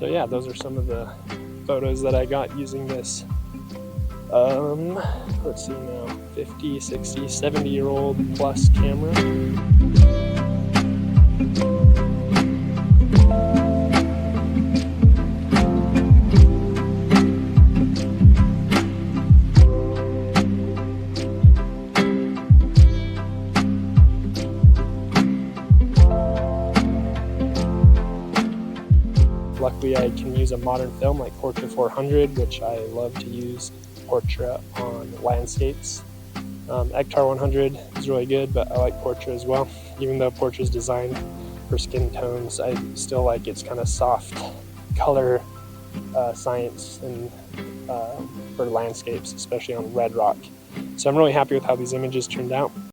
So yeah, those are some of the photos that I got using this, let's see now, 50, 60, 70-year-old plus camera. Luckily, I can use a modern film like Portra 400, which I love to use Portra on landscapes. Ektar 100 is really good, but I like Portra as well. Even though Portra is designed for skin tones, I still like its kind of soft color science and for landscapes, especially on red rock. So I'm really happy with how these images turned out.